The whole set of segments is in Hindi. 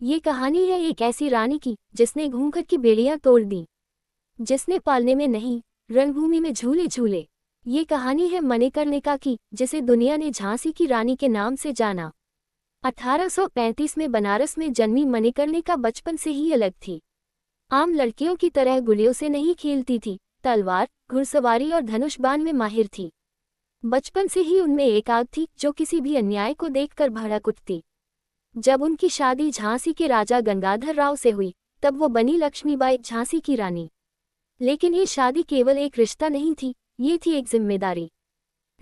ये कहानी है एक ऐसी रानी की जिसने घूंघट की बेड़ियां तोड़ दी, जिसने पालने में नहीं रणभूमि में झूले झूले। ये कहानी है मणिकर्णिका की, जिसे दुनिया ने झांसी की रानी के नाम से जाना। 1835 में बनारस में जन्मी मणिकर्णिका बचपन से ही अलग थी। आम लड़कियों की तरह गुलियों से नहीं खेलती थी, तलवार, घुड़सवारी और धनुष बाण में माहिर थी। बचपन से ही उनमें एक आग थी जो किसी भी अन्याय को देखकर भड़क उठती। जब उनकी शादी झांसी के राजा गंगाधर राव से हुई, तब वो बनी लक्ष्मीबाई, झांसी की रानी। लेकिन ये शादी केवल एक रिश्ता नहीं थी, ये थी एक जिम्मेदारी।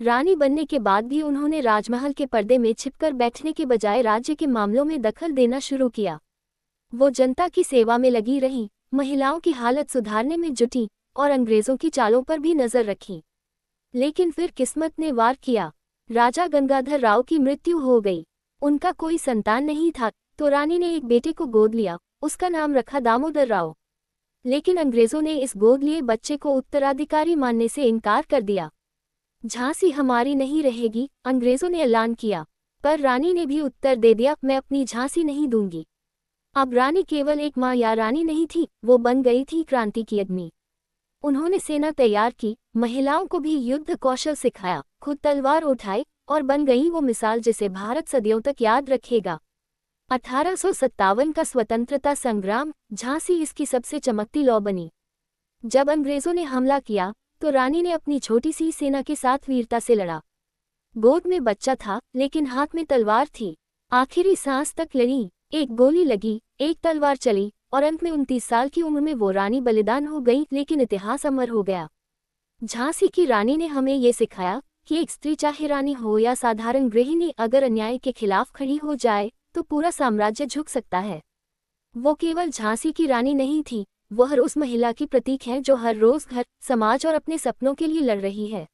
रानी बनने के बाद भी उन्होंने राजमहल के पर्दे में छिपकर बैठने के बजाय राज्य के मामलों में दखल देना शुरू किया। वो जनता की सेवा में लगी रहीं, महिलाओं की हालत सुधारने में जुटी और अंग्रेजों की चालों पर भी नजर रखी। लेकिन फिर किस्मत ने वार किया। राजा गंगाधर राव की मृत्यु हो गई। उनका कोई संतान नहीं था, तो रानी ने एक बेटे को गोद लिया। उसका नाम रखा दामोदर राव। लेकिन अंग्रेजों ने इस गोद लिए बच्चे को उत्तराधिकारी मानने से इनकार कर दिया। झांसी हमारी नहीं रहेगी, अंग्रेजों ने ऐलान किया। पर रानी ने भी उत्तर दे दिया, मैं अपनी झांसी नहीं दूंगी। अब रानी केवल एक माँ या रानी नहीं थी, वो बन गई थी क्रांति की अग्नि। उन्होंने सेना तैयार की, महिलाओं को भी युद्ध कौशल सिखाया, खुद तलवार उठाई और बन गई वो मिसाल जिसे भारत सदियों तक याद रखेगा। 1857 का स्वतंत्रता संग्राम, झांसी इसकी सबसे चमकती लौ बनी। जब अंग्रेजों ने हमला किया तो रानी ने अपनी छोटी सी सेना के साथ वीरता से लड़ा। गोद में बच्चा था, लेकिन हाथ में तलवार थी। आखिरी सांस तक लड़ी। एक गोली लगी, एक तलवार चली और अंत में 29 साल की उम्र में वो रानी बलिदान हो गई, लेकिन इतिहास अमर हो गया। झांसी की रानी ने हमें ये सिखाया कि एक स्त्री, चाहे रानी हो या साधारण गृहिणी, अगर अन्याय के खिलाफ खड़ी हो जाए तो पूरा साम्राज्य झुक सकता है। वो केवल झांसी की रानी नहीं थी, वो हर उस महिला की प्रतीक है जो हर रोज घर, समाज और अपने सपनों के लिए लड़ रही है।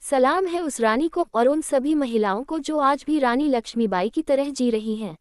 सलाम है उस रानी को और उन सभी महिलाओं को जो आज भी रानी लक्ष्मीबाई की तरह जी रही हैं।